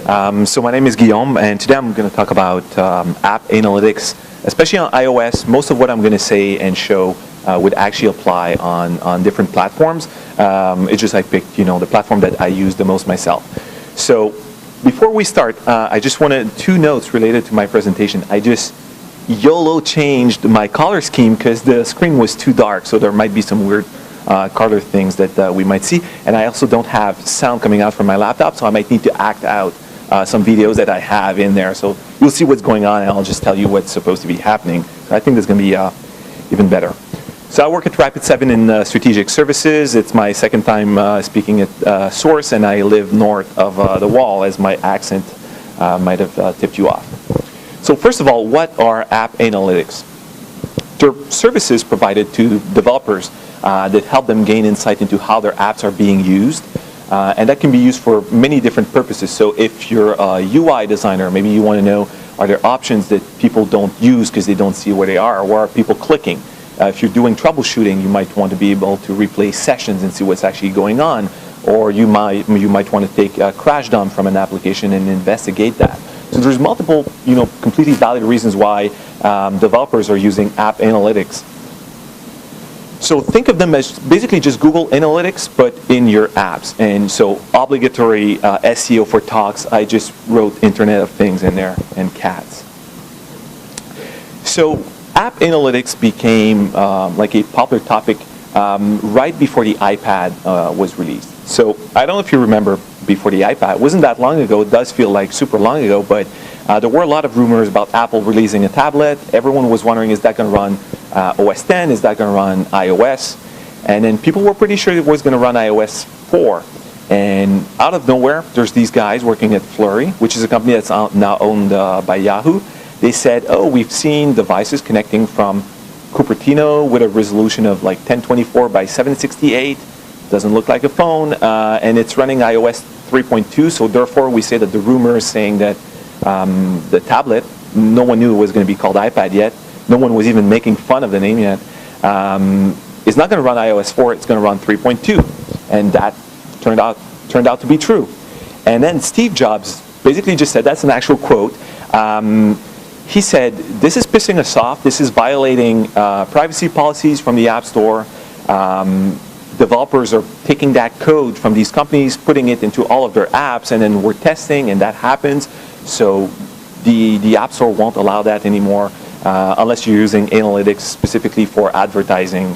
So my name is Guillaume, and today I'm going to talk about app analytics, especially on iOS. Most of what I'm going to say and show would actually apply on different platforms. It's just I picked, the platform that I use the most myself. So before we start, I just wanted two notes related to my presentation. I just YOLO changed my color scheme because the screen was too dark, so there might be some weird color things that we might see. And I also don't have sound coming out from my laptop, so I might need to act out some videos that I have in there. So you'll see what's going on, and I'll just tell you what's supposed to be happening. So I think that's going to be even better. So I work at Rapid7 in strategic services. It's my second time speaking at Source, and I live north of the wall, as my accent might have tipped you off. So first of all, what are app analytics? They're services provided to developers that help them gain insight into how their apps are being used. And that can be used for many different purposes. So if you're a UI designer, maybe you want to know, are there options that people don't use because they don't see where they are? Where are people clicking? If you're doing troubleshooting, you might want to be able to replay sessions and see what's actually going on. Or you might want to take a crash dump from an application and investigate that. So there's multiple, completely valid reasons why developers are using app analytics. So think of them as basically just Google Analytics, but in your apps. And so obligatory SEO for talks, I just wrote Internet of Things in there, and cats. So app analytics became like a popular topic right before the iPad was released. So I don't know if you remember before the iPad. It wasn't that long ago. It does feel like super long ago, but there were a lot of rumors about Apple releasing a tablet. Everyone was wondering, is that going to run OS 10? Is that going to run iOS? And then people were pretty sure it was going to run iOS 4. And out of nowhere, there's these guys working at FLURRY, which is a company that's now owned by Yahoo. They said, oh, we've seen devices connecting from Cupertino with a resolution of like 1024 by 768. Doesn't look like a phone, and it's running iOS 3.2, so therefore we say that the rumors saying that the tablet, no one knew it was going to be called iPad yet, no one was even making fun of the name yet, is not going to run iOS 4, it's going to run 3.2, and that turned out to be true. And then Steve Jobs basically just said, that's an actual quote, he said, this is pissing us off, this is violating privacy policies from the App Store. Developers are taking that code from these companies, putting it into all of their apps, and then we're testing, and that happens. So the App Store won't allow that anymore unless you're using analytics specifically for advertising.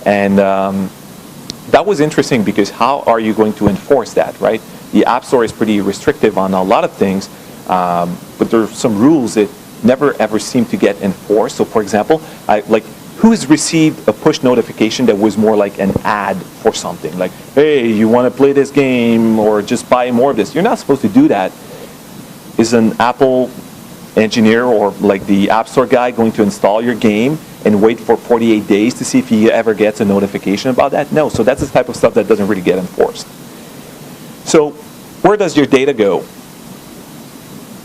And that was interesting because how are you going to enforce that, right? The App Store is pretty restrictive on a lot of things, but there are some rules that never ever seem to get enforced. So for example, who's received a push notification that was more like an ad for something? Like, hey, you want to play this game or just buy more of this? You're not supposed to do that. Is an Apple engineer or like the App Store guy going to install your game and wait for 48 days to see if he ever gets a notification about that? No, so that's the type of stuff that doesn't really get enforced. So where does your data go?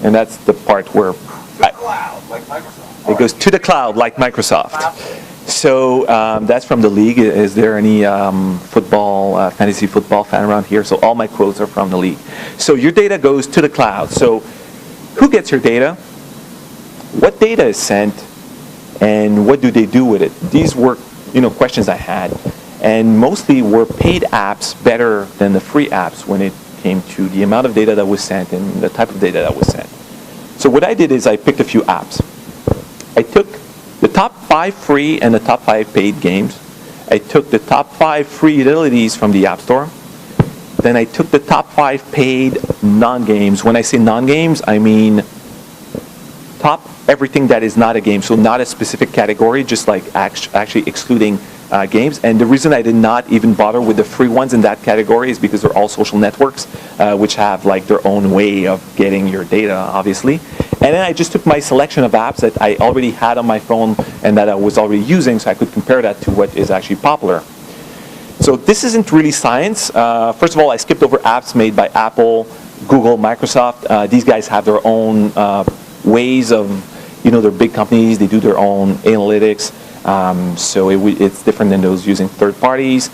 And that's the part where to the cloud, like Microsoft. It goes to the cloud, like Microsoft. So that's from the league. Is there any fantasy football fan around here? So all my quotes are from the league. So your data goes to the cloud. So who gets your data? What data is sent? And what do they do with it? These were, questions I had. And mostly were paid apps better than the free apps when it came to the amount of data that was sent and the type of data that was sent. So what I did is I picked a few apps. I took the top 5 free and the top 5 paid games. I took the top 5 free utilities from the App Store. Then I took the top 5 paid non-games. When I say non-games, I mean top everything that is not a game. So not a specific category, just like actually excluding games. And the reason I did not even bother with the free ones in that category is because they're all social networks, which have like their own way of getting your data, obviously. And then I just took my selection of apps that I already had on my phone and that I was already using, so I could compare that to what is actually popular. So this isn't really science. First of all, I skipped over apps made by Apple, Google, Microsoft. These guys have their own ways of, they're big companies, they do their own analytics. So it's different than those using third parties.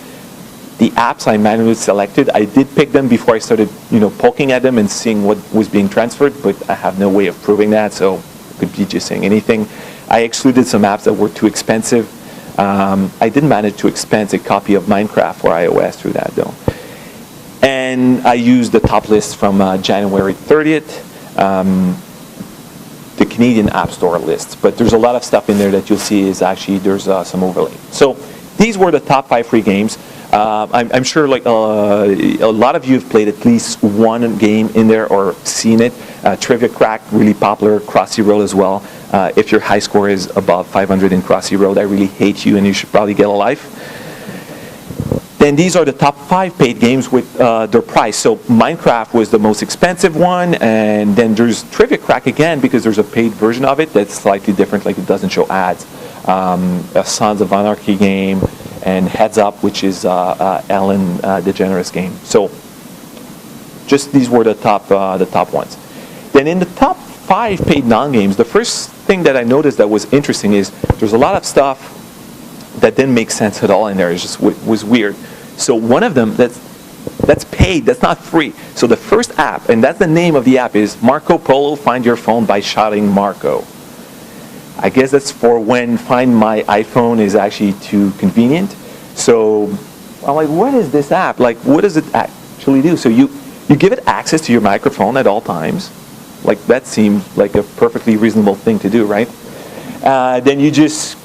The apps I manually selected, I did pick them before I started, poking at them and seeing what was being transferred, but I have no way of proving that, so it could be just saying anything. I excluded some apps that were too expensive. I didn't manage to expense a copy of Minecraft for iOS through that, though. And I used the top list from January 30th, the Canadian App Store list. But there's a lot of stuff in there that you'll see is actually, there's some overlay. So these were the top 5 free games. I'm sure like a lot of you have played at least one game in there or seen it. Trivia Crack, really popular. Crossy Road as well. If your high score is above 500 in Crossy Road, I really hate you and you should probably get a life. Then these are the top 5 paid games with their price. So Minecraft was the most expensive one, and then there's Trivia Crack again because there's a paid version of it that's slightly different, like it doesn't show ads. A Sons of Anarchy game, and Heads Up, which is Ellen DeGeneres game. So just these were the top ones. Then in the top 5 paid non-games, the first thing that I noticed that was interesting is there's a lot of stuff that didn't make sense at all in there. It just was weird. So one of them that's paid, that's not free. So the first app, and that's the name of the app, is Marco Polo, Find Your Phone by shouting Marco. I guess that's for when Find My iPhone is actually too convenient. So I'm like, what is this app? Like, what does it actually do? So you give it access to your microphone at all times. Like, that seems like a perfectly reasonable thing to do, right? Then you just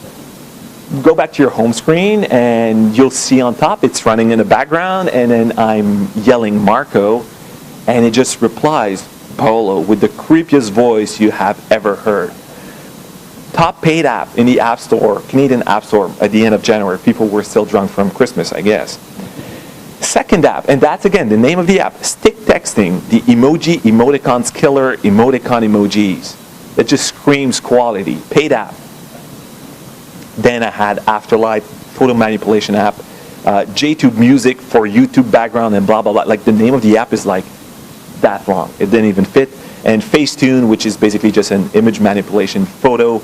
go back to your home screen, and you'll see on top it's running in the background, and then I'm yelling Marco, and it just replies Polo with the creepiest voice you have ever heard. Top paid app in the App Store, Canadian App Store, at the end of January. People were still drunk from Christmas, I guess. Second app, and that's again the name of the app, Stick Texting, the emoji emoticons killer emoticon emojis. It just screams quality. Paid app. Then I had Afterlight, photo manipulation app, JTube Music for YouTube background, and blah blah blah. Like, the name of the app is like that long. It didn't even fit. And Facetune, which is basically just an image manipulation photo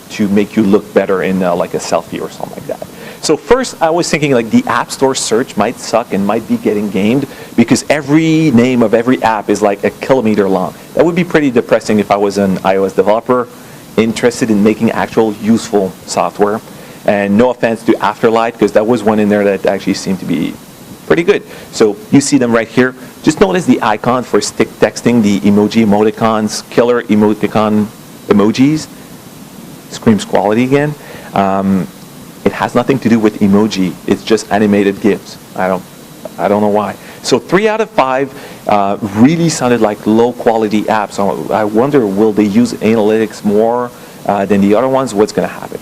to make you look better in like a selfie or something like that. So first, I was thinking like the App Store search might suck and might be getting gamed because every name of every app is like a kilometer long. That would be pretty depressing if I was an iOS developer interested in making actual useful software. And no offense to Afterlight, because that was one in there that actually seemed to be pretty good. So you see them right here. Just notice the icon for Stick Texting, the emoji emoticons, killer emoticon emojis. Screams quality again. It has nothing to do with emoji. It's just animated GIFs. I don't know why. So 3 out of 5 really sounded like low quality apps. So I wonder, will they use analytics more than the other ones? What's going to happen?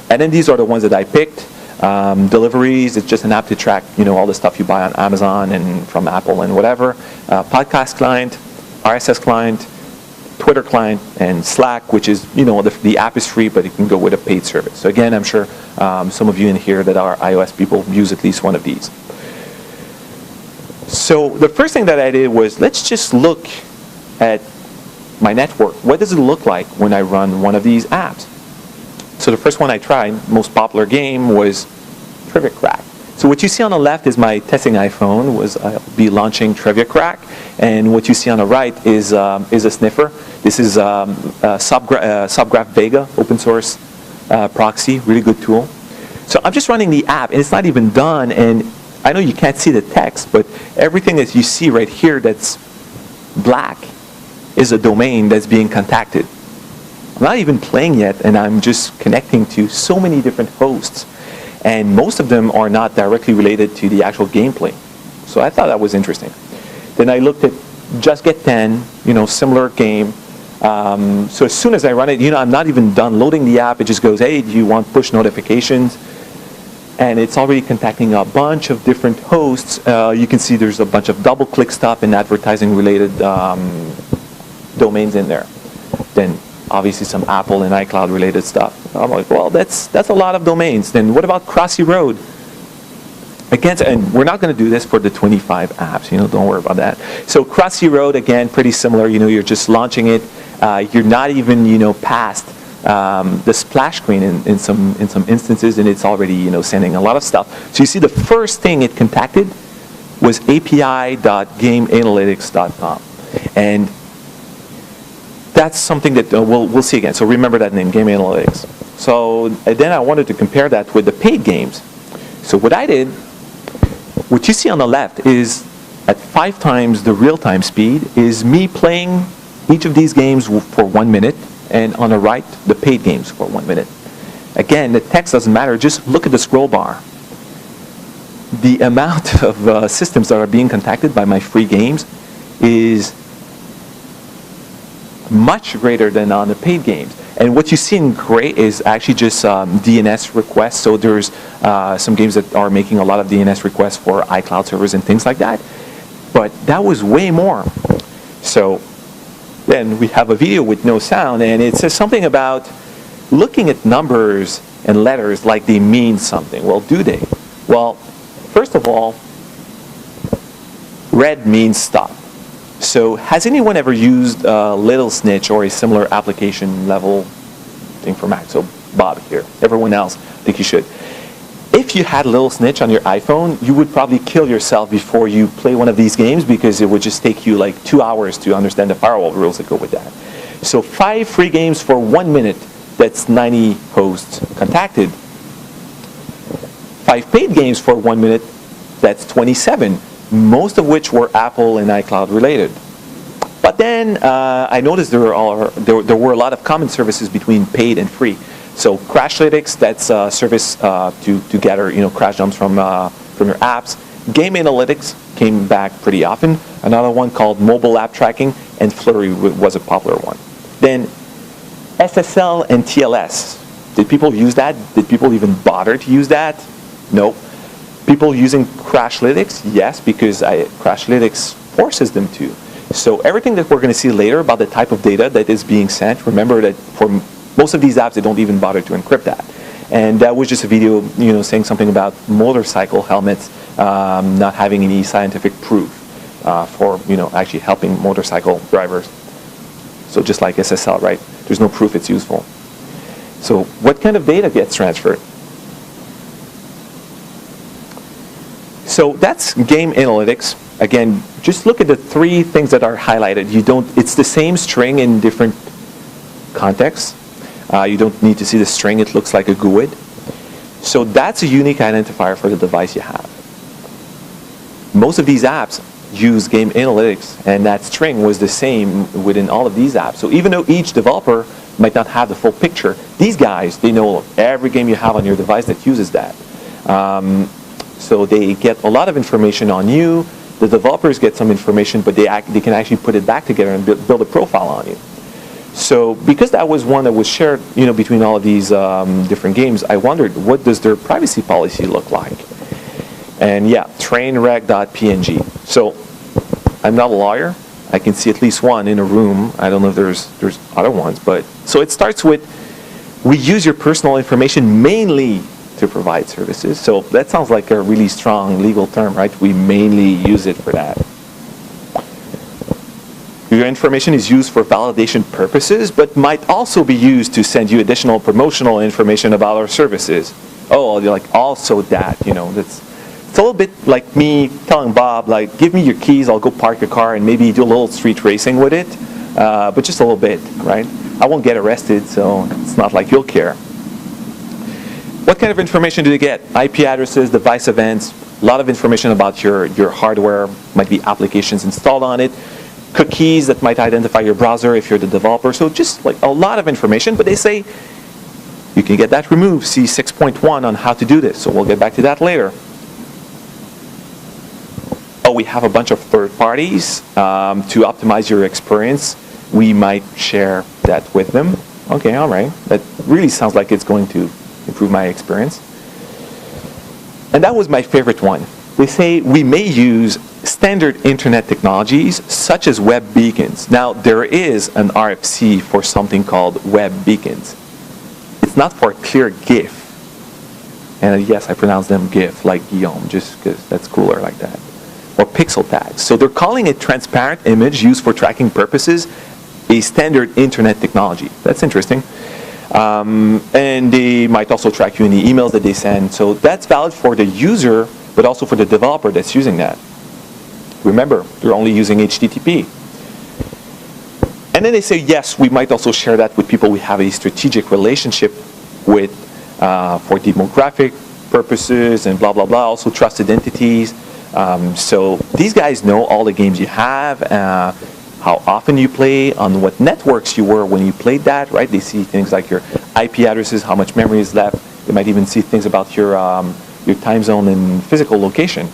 And then these are the ones that I picked. Deliveries, it's just an app to track, all the stuff you buy on Amazon and from Apple and whatever. Podcast client, RSS client, Twitter client, and Slack, which is, the app is free, but it can go with a paid service. So again, I'm sure some of you in here that are iOS people use at least one of these. So the first thing that I did was, let's just look at my network. What does it look like when I run one of these apps? So the first one I tried, most popular game, was Trivia Crack. So what you see on the left is my testing iPhone. I'll be launching Trivia Crack, and what you see on the right is a sniffer. This is Subgraph Vega, open source proxy, really good tool. So I'm just running the app, and it's not even done. And I know you can't see the text, but everything that you see right here that's black is a domain that's being contacted. I'm not even playing yet, and I'm just connecting to so many different hosts. And most of them are not directly related to the actual gameplay. So I thought that was interesting. Then I looked at Just Get 10, similar game. So as soon as I run it, I'm not even done loading the app. It just goes, hey, do you want push notifications? And it's already contacting a bunch of different hosts. You can see there's a bunch of double-click stuff and advertising-related domains in there. Then obviously some Apple and iCloud related stuff. I'm like, well, that's a lot of domains. Then what about Crossy Road? Again, and we're not going to do this for the 25 apps, don't worry about that. So Crossy Road, again, pretty similar. You're just launching it. You're not even, past the splash screen in some instances, and it's already sending a lot of stuff. So you see the first thing it contacted was api.gameanalytics.com, and that's something that we'll see again. So remember that name, Game Analytics. So then I wanted to compare that with the paid games. So what I did, what you see on the left is at 5 times the real-time speed is me playing each of these games for 1 minute, and on the right, the paid games for 1 minute. Again, the text doesn't matter. Just look at the scroll bar. The amount of systems that are being contacted by my free games is much greater than on the paid games. And what you see in gray is actually just DNS requests. So there's some games that are making a lot of DNS requests for iCloud servers and things like that. But that was way more. So then we have a video with no sound, and it says something about looking at numbers and letters like they mean something. Well, do they? Well, first of all, red means stop. So has anyone ever used Little Snitch or a similar application level thing for Mac? So Bob here. Everyone else, I think you should. If you had Little Snitch on your iPhone, you would probably kill yourself before you play one of these games, because it would just take you like 2 hours to understand the firewall rules that go with that. So 5 free games for 1 minute, that's 90 hosts contacted. 5 paid games for 1 minute, that's 27, most of which were Apple and iCloud related. But then I noticed there were a lot of common services between paid and free. So Crashlytics, that's a service to gather crash dumps from your apps. Game Analytics came back pretty often. Another one called Mobile App Tracking, and FLURRY was a popular one. Then SSL and TLS. Did people use that? Did people even bother to use that? No. People using Crashlytics? Yes, because Crashlytics forces them to. So everything that we're going to see later about the type of data that is being sent, remember that for most of these apps, they don't even bother to encrypt that. And that was just a video, saying something about motorcycle helmets not having any scientific proof for, actually helping motorcycle drivers. So just like SSL, right? There's no proof it's useful. So what kind of data gets transferred? So that's Game Analytics. Again, just look at the 3 things that are highlighted. It's the same string in different contexts. You don't need to see the string. It looks like a GUID. So that's a unique identifier for the device you have. Most of these apps use Game Analytics, and that string was the same within all of these apps. So even though each developer might not have the full picture, these guys, they know every game you have on your device that uses that. So they get a lot of information on you. The developers get some information, but they can actually put it back together and build a profile on you. So because that was one that was shared, between all of these different games, I wondered, what does their privacy policy look like? And yeah, trainwreck.png. So I'm not a lawyer. I can see at least one in a room. I don't know if there's other ones, but so it starts with, we use your personal information mainly to provide services. So that sounds like a really strong legal term, right? We mainly use it for that. Your information is used for validation purposes, but might also be used to send you additional promotional information about our services. Oh, you're like, also that, it's a little bit like me telling Bob, like, give me your keys, I'll go park your car and maybe do a little street racing with it, but just a little bit, right? I won't get arrested, so it's not like you'll care. What kind of information do they get? IP addresses, device events, a lot of information about your hardware, might be applications installed on it, cookies that might identify your browser if you're the developer. So just like a lot of information, but they say you can get that removed. See 6.1 on how to do this. So we'll get back to that later. Oh, we have a bunch of third parties to optimize your experience. We might share that with them. Okay, all right. That really sounds like it's going to improve my experience. And that was my favorite one. They say we may use standard internet technologies such as web beacons. Now, there is an RFC for something called web beacons. It's not for clear GIF. And yes, I pronounce them GIF, like Guillaume, just because that's cooler like that. Or pixel tags. So they're calling it transparent image used for tracking purposes, a standard internet technology. That's interesting. And they might also track you in the emails that they send. So that's valid for the user, but also for the developer that's using that. Remember, they're only using HTTP. And then they say, yes, we might also share that with people we have a strategic relationship with for demographic purposes and blah, blah, blah, also trusted entities. So these guys know all the games you have, how often you play, on what networks you were when you played that, right? They see things like your IP addresses, how much memory is left. They might even see things about your time zone and physical location.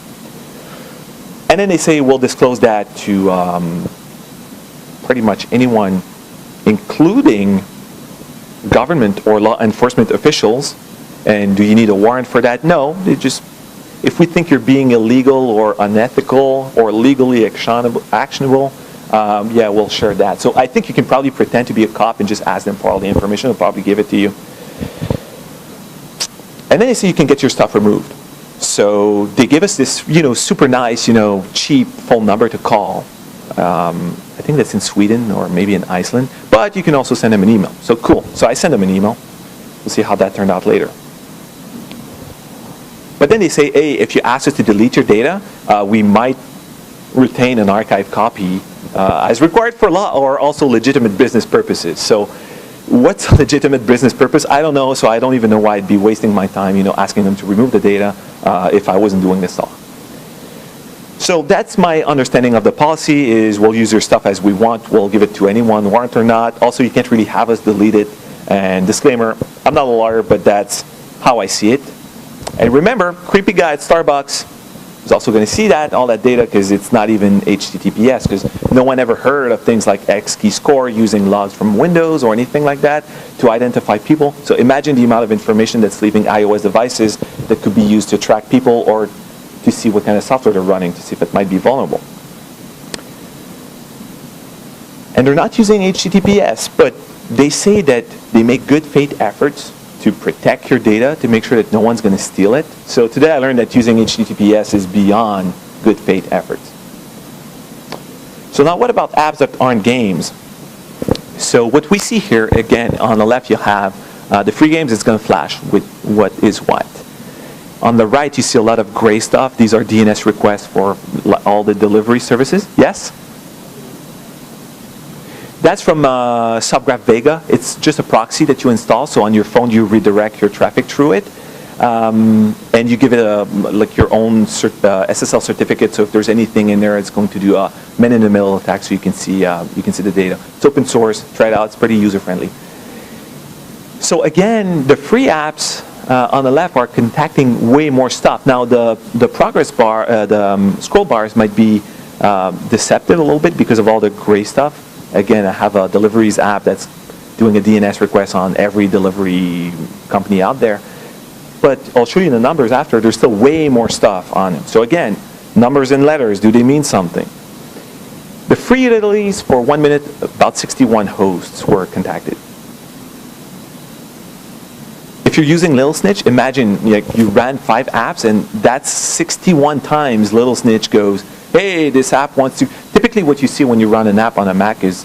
And then they say, we'll disclose that to pretty much anyone, including government or law enforcement officials. And do you need a warrant for that? No, they just, if we think you're being illegal or unethical or legally actionable, yeah, we'll share that. So I think you can probably pretend to be a cop and just ask them for all the information. They'll probably give it to you. And then they say you can get your stuff removed. So they give us this, super nice, cheap phone number to call. I think that's in Sweden or maybe in Iceland. But you can also send them an email. So cool. So I send them an email. We'll see how that turned out later. But then they say, hey, if you ask us to delete your data, we might retain an archive copy as required for law or also legitimate business purposes. So what's a legitimate business purpose? I don't know, so I don't even know why I'd be wasting my time, asking them to remove the data if I wasn't doing this all. So that's my understanding of the policy is we'll use your stuff as we want. We'll give it to anyone, warrant or not. Also, you can't really have us delete it. And disclaimer, I'm not a lawyer, but that's how I see it. And remember, creepy guy at Starbucks is also going to see that, all that data, because it's not even HTTPS, because no one ever heard of things like X-key score using logs from Windows or anything like that to identify people. So imagine the amount of information that's leaving iOS devices that could be used to track people or to see what kind of software they're running, to see if it might be vulnerable. And they're not using HTTPS, but they say that they make good faith efforts to protect your data, to make sure that no one's going to steal it. So today I learned that using HTTPS is beyond good faith efforts. So now what about apps that aren't games? So what we see here, again, on the left you have the free games. It's going to flash with what is what. On the right you see a lot of gray stuff. These are DNS requests for all the delivery services. Yes? That's from Subgraph Vega. It's just a proxy that you install. So on your phone, you redirect your traffic through it, and you give it your own SSL certificate. So if there's anything in there, it's going to do a man-in-the-middle attack, so you can see the data. It's open source. Try it out. It's pretty user-friendly. So again, the free apps on the left are contacting way more stuff. Now the progress bar, the scroll bars might be deceptive a little bit because of all the gray stuff. Again, I have a deliveries app that's doing a DNS request on every delivery company out there. But I'll show you the numbers after. There's still way more stuff on it. So again, numbers and letters, do they mean something? The free release for 1 minute, about 61 hosts were contacted. If you're using Little Snitch, imagine you ran 5 apps and that's 61 times Little Snitch goes, hey, this app wants to, typically what you see when you run an app on a Mac is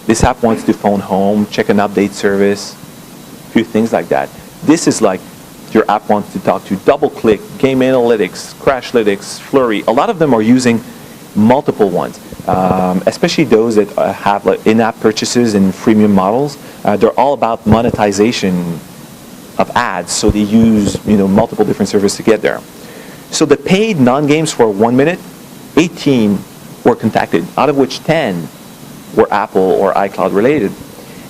this app wants to phone home, check an update service, a few things like that. This is like your app wants to talk to DoubleClick, Game Analytics, Crashlytics, Flurry. A lot of them are using multiple ones, especially those that have in-app purchases and freemium models. They're all about monetization of ads, so they use multiple different services to get there. So the paid non-games for 1 minute, 18 were contacted, out of which 10 were Apple or iCloud related.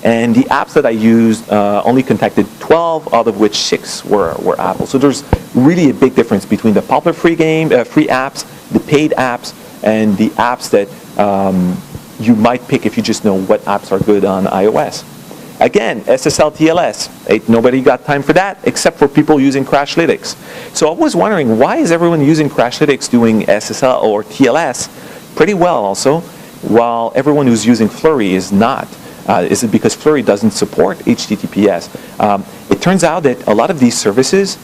And the apps that I used only contacted 12, out of which 6 were Apple. So there's really a big difference between the popular free apps, the paid apps, and the apps that you might pick if you just know what apps are good on iOS. Again, SSL TLS, ain't nobody got time for that except for people using Crashlytics. So I was wondering, why is everyone using Crashlytics doing SSL or TLS pretty well also, while everyone who's using Flurry is not? Is it because Flurry doesn't support HTTPS? It turns out that a lot of these services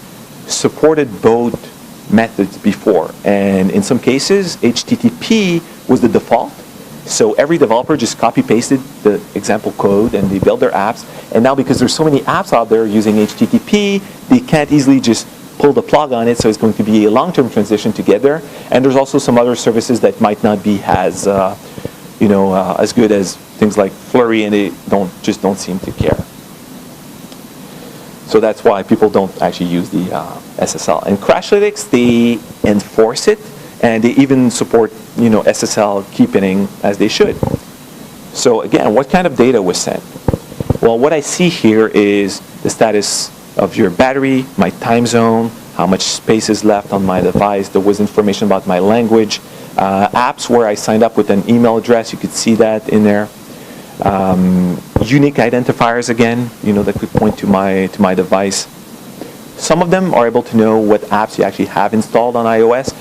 supported both methods before, and in some cases HTTP was the default, So every developer just copy-pasted the example code and they build their apps. And now because there's so many apps out there using HTTP, they can't easily just pull the plug on it, so it's going to be a long-term transition to get there. And there's also some other services that might not be as, as good as things like FLURRY, and they just don't seem to care. So that's why people don't actually use the SSL. And Crashlytics, they enforce it, and they even support SSL keeping as they should. So again, what kind of data was sent? Well, what I see here is the status of your battery, my time zone, how much space is left on my device. There was information about my language, apps where I signed up with an email address. You could see that in there. Unique identifiers again, that could point to my device. Some of them are able to know what apps you actually have installed on iOS.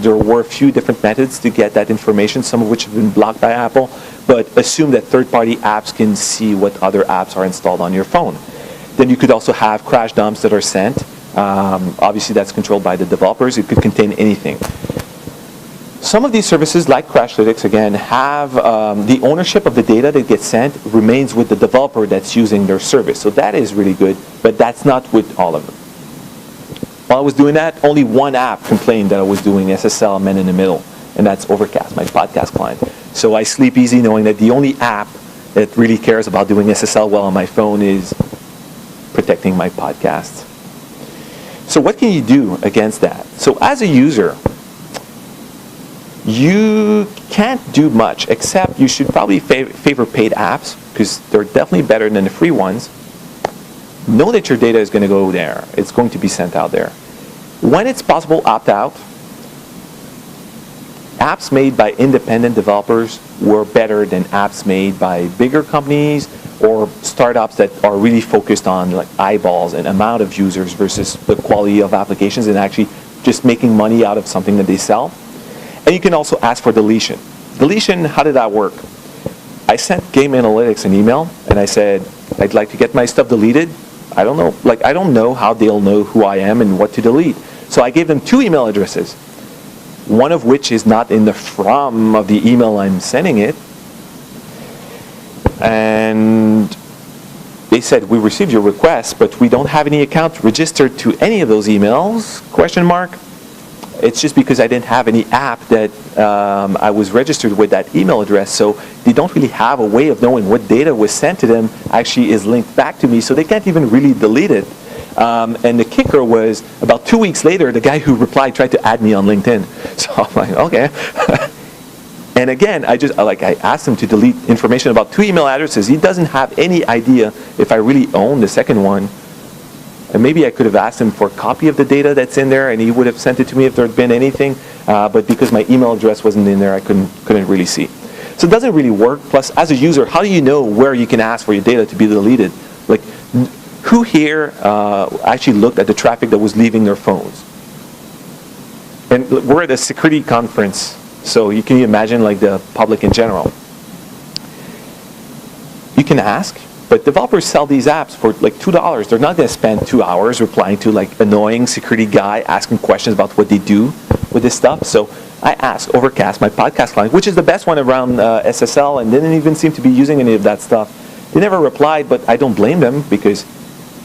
There were a few different methods to get that information, some of which have been blocked by Apple, but assume that third-party apps can see what other apps are installed on your phone. Then you could also have crash dumps that are sent. Obviously, that's controlled by the developers. It could contain anything. Some of these services, like Crashlytics, again, have the ownership of the data that gets sent remains with the developer that's using their service. So that is really good, but that's not with all of them. While I was doing that, only one app complained that I was doing SSL man in the middle, and that's Overcast, my podcast client. So I sleep easy knowing that the only app that really cares about doing SSL well on my phone is protecting my podcasts. So what can you do against that? So as a user, you can't do much, except you should probably favor paid apps, because they're definitely better than the free ones. Know that your data is going to go there. It's going to be sent out there. When it's possible, opt out. Apps made by independent developers were better than apps made by bigger companies or startups that are really focused on like eyeballs and amount of users versus the quality of applications and actually just making money out of something that they sell. And you can also ask for deletion. Deletion, how did that work? I sent Game Analytics an email and I said, I'd like to get my stuff deleted. I don't know how they'll know who I am and what to delete. So I gave them 2 email addresses, one of which is not in the from of the email I'm sending it. And they said, we received your request, but we don't have any account registered to any of those emails, ? It's just because I didn't have any app that I was registered with that email address, so they don't really have a way of knowing what data was sent to them actually is linked back to me, so they can't even really delete it. And the kicker was, about 2 weeks later, the guy who replied tried to add me on LinkedIn. So I'm like, okay. And again, I asked him to delete information about 2 email addresses. He doesn't have any idea if I really own the second one. And maybe I could have asked him for a copy of the data that's in there, and he would have sent it to me if there had been anything. But because my email address wasn't in there, I couldn't really see. So it doesn't really work. Plus, as a user, how do you know where you can ask for your data to be deleted? Like, who here actually looked at the traffic that was leaving their phones? And we're at a security conference, so you can imagine like the public in general. You can ask. But developers sell these apps for like $2. They're not going to spend 2 hours replying to like annoying security guy asking questions about what they do with this stuff. So I asked Overcast, my podcast client, which is the best one around SSL, and they didn't even seem to be using any of that stuff. They never replied, but I don't blame them because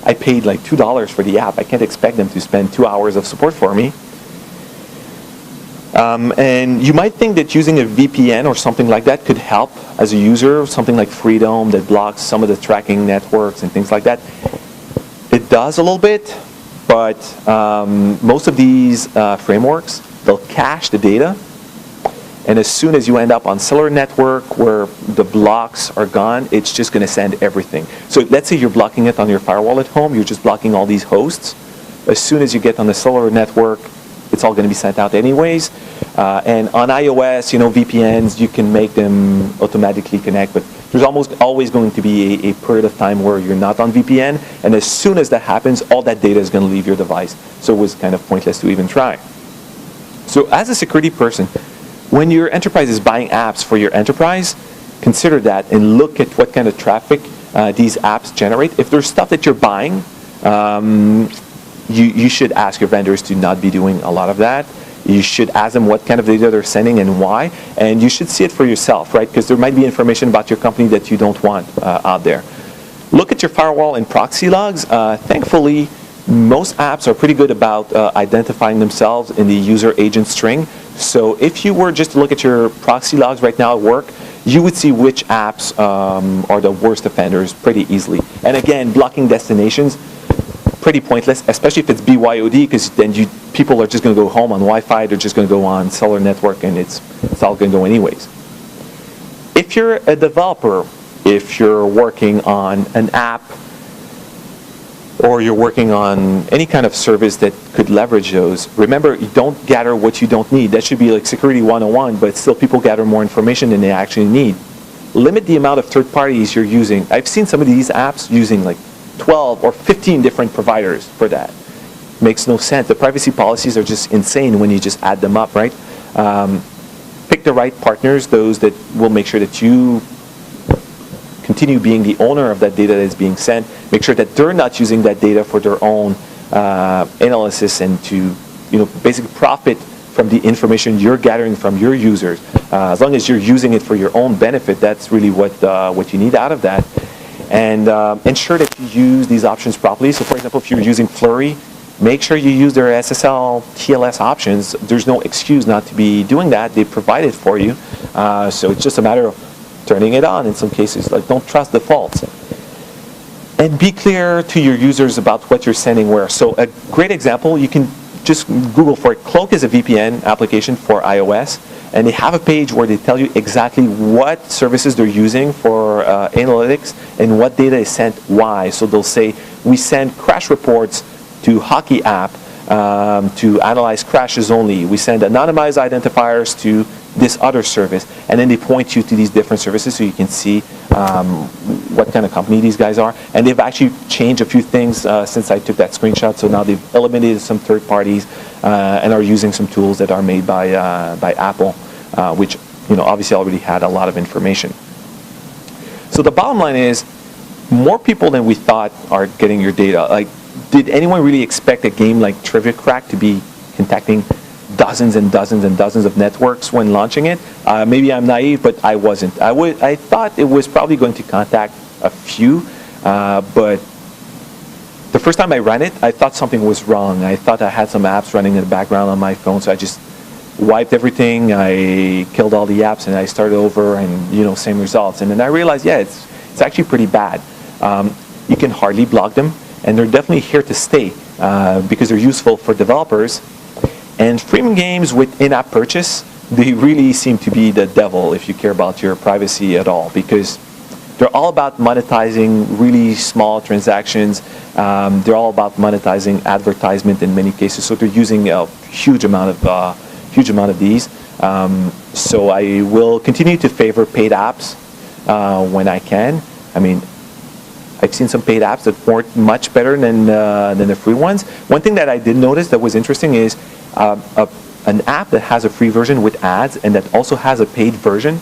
I paid like $2 for the app. I can't expect them to spend 2 hours of support for me. And you might think that using a VPN or something like that could help as a user, something like Freedom that blocks some of the tracking networks and things like that. It does a little bit, but most of these frameworks, they'll cache the data. And as soon as you end up on cellular network where the blocks are gone, it's just going to send everything. So let's say you're blocking it on your firewall at home, you're just blocking all these hosts. As soon as you get on the cellular network, it's all going to be sent out anyways. And on iOS, VPNs, you can make them automatically connect, but there's almost always going to be a period of time where you're not on VPN, and as soon as that happens, all that data is going to leave your device. So it was kind of pointless to even try. So as a security person, when your enterprise is buying apps for your enterprise, consider that and look at what kind of traffic these apps generate. If there's stuff that you're buying, you should ask your vendors to not be doing a lot of that. You should ask them what kind of data they're sending and why, and you should see it for yourself, right? Because there might be information about your company that you don't want out there. Look at your firewall and proxy logs. Thankfully, most apps are pretty good about identifying themselves in the user agent string. So if you were just to look at your proxy logs right now at work, you would see which apps are the worst offenders pretty easily. And again, blocking destinations, pretty pointless, especially if it's BYOD, because then people are just going to go home on Wi-Fi, they're just going to go on cellular network, and it's all going to go anyways. If you're a developer, if you're working on an app, or you're working on any kind of service that could leverage those, remember, you don't gather what you don't need. That should be like security 101, but still people gather more information than they actually need. Limit the amount of third parties you're using. I've seen some of these apps using like 12 or 15 different providers for that. Makes no sense. The privacy policies are just insane when you just add them up, right? Pick the right partners, those that will make sure that you continue being the owner of that data that is being sent. Make sure that they're not using that data for their own analysis and to basically profit from the information you're gathering from your users. As long as you're using it for your own benefit, that's really what you need out of that. And ensure that you use these options properly. So for example, if you're using FLURRY, make sure you use their SSL TLS options. There's no excuse not to be doing that. They provide it for you. So it's just a matter of turning it on in some cases. Like, don't trust defaults. And be clear to your users about what you're sending where. So a great example, you can just Google for it. CLOAK is a VPN application for iOS, and they have a page where they tell you exactly what services they're using for analytics and what data is sent, why. So they'll say, we send crash reports to Hockey app to analyze crashes only. We send anonymized identifiers to this other service, and then they point you to these different services so you can see what kind of company these guys are. And they've actually changed a few things since I took that screenshot. So now they've eliminated some third parties and are using some tools that are made by Apple, which obviously already had a lot of information. So the bottom line is, more people than we thought are getting your data. Like, did anyone really expect a game like Trivia Crack to be contacting dozens and dozens and dozens of networks when launching it? Maybe I'm naive, but I wasn't. I thought it was probably going to contact a few, but the first time I ran it, I thought something was wrong. I thought I had some apps running in the background on my phone, so I just wiped everything. I killed all the apps, and I started over, and same results. And then I realized, yeah, it's actually pretty bad. You can hardly block them, and they're definitely here to stay because they're useful for developers. And freemium games with in-app purchase, they really seem to be the devil if you care about your privacy at all, because they're all about monetizing really small transactions. They're all about monetizing advertisement in many cases. So they're using a huge amount of these. So I will continue to favor paid apps when I can. I mean, I've seen some paid apps that weren't much better than the free ones. One thing that I did notice that was interesting is an app that has a free version with ads and that also has a paid version.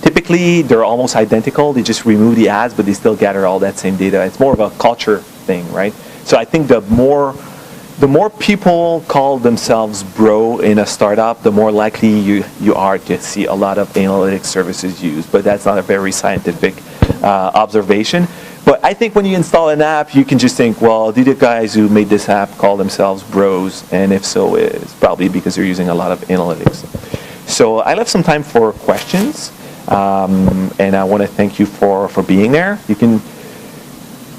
Typically, they're almost identical. They just remove the ads, but they still gather all that same data. It's more of a culture thing, right? So I think the more people call themselves bro in a startup, the more likely you are to see a lot of analytics services used. But that's not a very scientific observation. But I think when you install an app, you can just think, well, do the guys who made this app call themselves bros? And if so, it's probably because they're using a lot of analytics. So I left some time for questions, and I want to thank you for being there. You can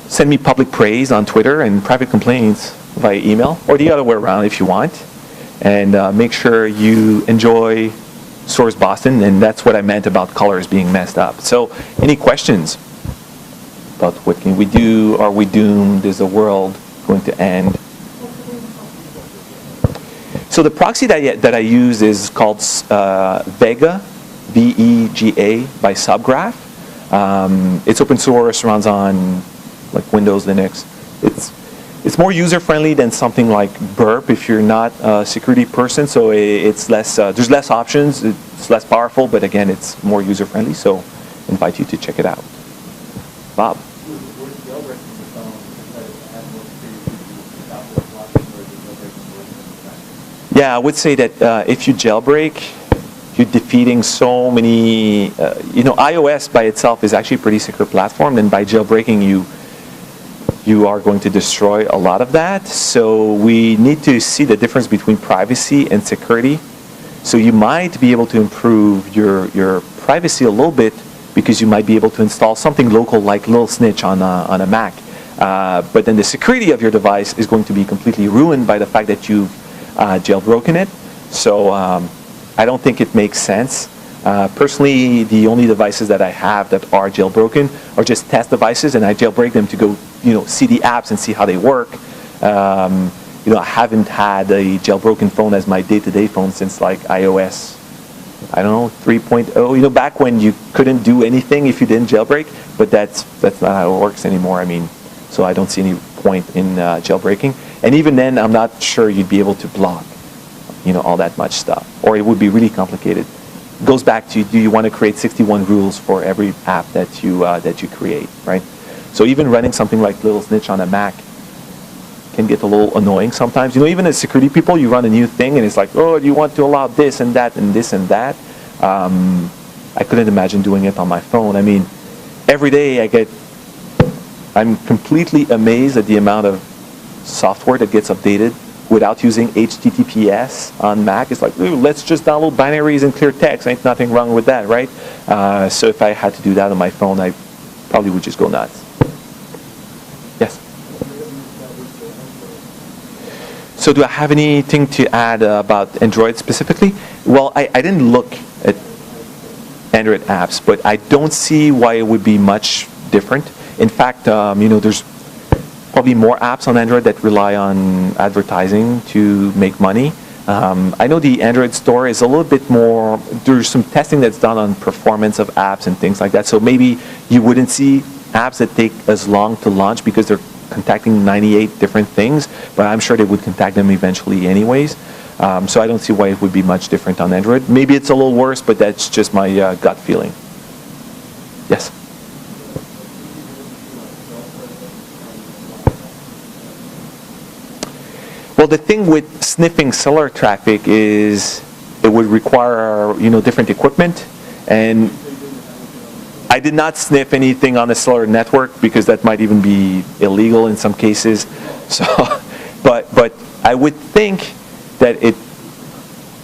send me public praise on Twitter and private complaints via email, or the other way around if you want. And make sure you enjoy Source Boston, and that's what I meant about colors being messed up. So any questions about what can we do? Are we doomed? Is the world going to end? So the proxy that I use is called Vega, V-E-G-A, by Subgraph. It's open source, runs on like Windows, Linux. It's more user-friendly than something like Burp if you're not a security person. So it's less. There's less options. It's less powerful, but again, it's more user-friendly. So I invite you to check it out. Bob. Yeah, I would say that if you jailbreak, you're defeating so many, iOS by itself is actually a pretty secure platform, and by jailbreaking you are going to destroy a lot of that. So we need to see the difference between privacy and security. So you might be able to improve your privacy a little bit because you might be able to install something local like Little Snitch on a Mac. But then the security of your device is going to be completely ruined by the fact that you've jailbroken it. So I don't think it makes sense. Personally, the only devices that I have that are jailbroken are just test devices, and I jailbreak them to go, see the apps and see how they work. I haven't had a jailbroken phone as my day-to-day phone since like iOS, 3.0. Back when you couldn't do anything if you didn't jailbreak, but that's not how it works anymore. So I don't see any point in jailbreaking. And even then, I'm not sure you'd be able to block, all that much stuff, or it would be really complicated. It goes back to, do you want to create 61 rules for every app that you create, right? So even running something like Little Snitch on a Mac can get a little annoying sometimes. Even as security people, you run a new thing and it's like, oh, do you want to allow this and that and this and that? I couldn't imagine doing it on my phone. Every day I'm completely amazed at the amount of software that gets updated without using HTTPS on Mac. It's like, ooh, let's just download binaries and clear text. Ain't nothing wrong with that, right? So if I had to do that on my phone, I probably would just go nuts. Yes? So do I have anything to add about Android specifically? Well, I didn't look at Android apps, but I don't see why it would be much different. In fact, there's probably more apps on Android that rely on advertising to make money. I know the Android store is a little bit more, there's some testing that's done on performance of apps and things like that. So maybe you wouldn't see apps that take as long to launch because they're contacting 98 different things, but I'm sure they would contact them eventually anyways. So I don't see why it would be much different on Android. Maybe it's a little worse, but that's just my gut feeling. Yes? Well, the thing with sniffing cellular traffic is it would require, different equipment, and I did not sniff anything on the cellular network because that might even be illegal in some cases. So, but I would think that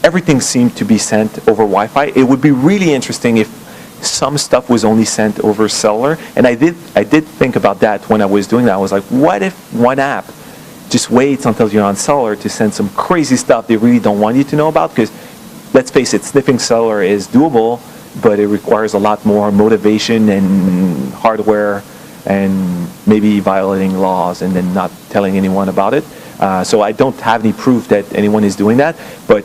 everything seemed to be sent over Wi-Fi. It would be really interesting if some stuff was only sent over cellular, and I did think about that when I was doing that. I was like, what if one app just waits until you're on cellular to send some crazy stuff they really don't want you to know about? Because let's face it, sniffing cellular is doable, but it requires a lot more motivation and hardware and maybe violating laws and then not telling anyone about it. So I don't have any proof that anyone is doing that, but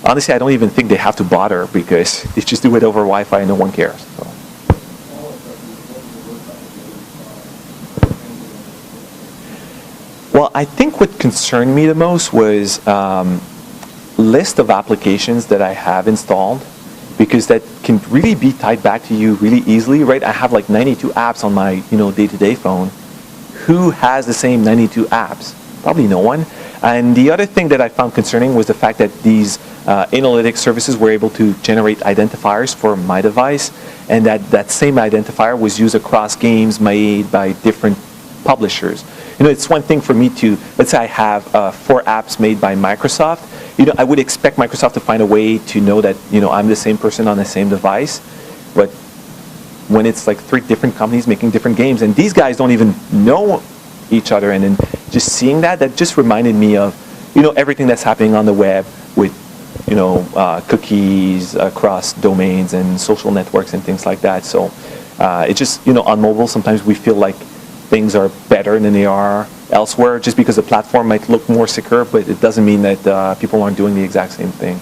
honestly, I don't even think they have to bother because they just do it over Wi-Fi and no one cares. So. Well, I think what concerned me the most was list of applications that I have installed, because that can really be tied back to you really easily, right? I have like 92 apps on my day-to-day phone. Who has the same 92 apps? Probably no one. And the other thing that I found concerning was the fact that these analytics services were able to generate identifiers for my device, and that same identifier was used across games made by different publishers. It's one thing for me to, let's say I have 4 apps made by Microsoft. I would expect Microsoft to find a way to know that, I'm the same person on the same device. But when it's like 3 different companies making different games, and these guys don't even know each other, and then just seeing that just reminded me of, everything that's happening on the web with, cookies across domains and social networks and things like that. So it just, on mobile, sometimes we feel like things are better than they are elsewhere just because the platform might look more secure, but it doesn't mean that people aren't doing the exact same thing.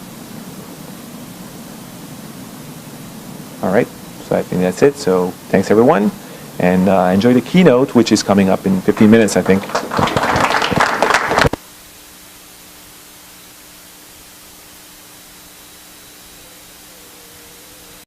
All right, so I think that's it. So thanks everyone, and enjoy the keynote, which is coming up in 15 minutes, I think.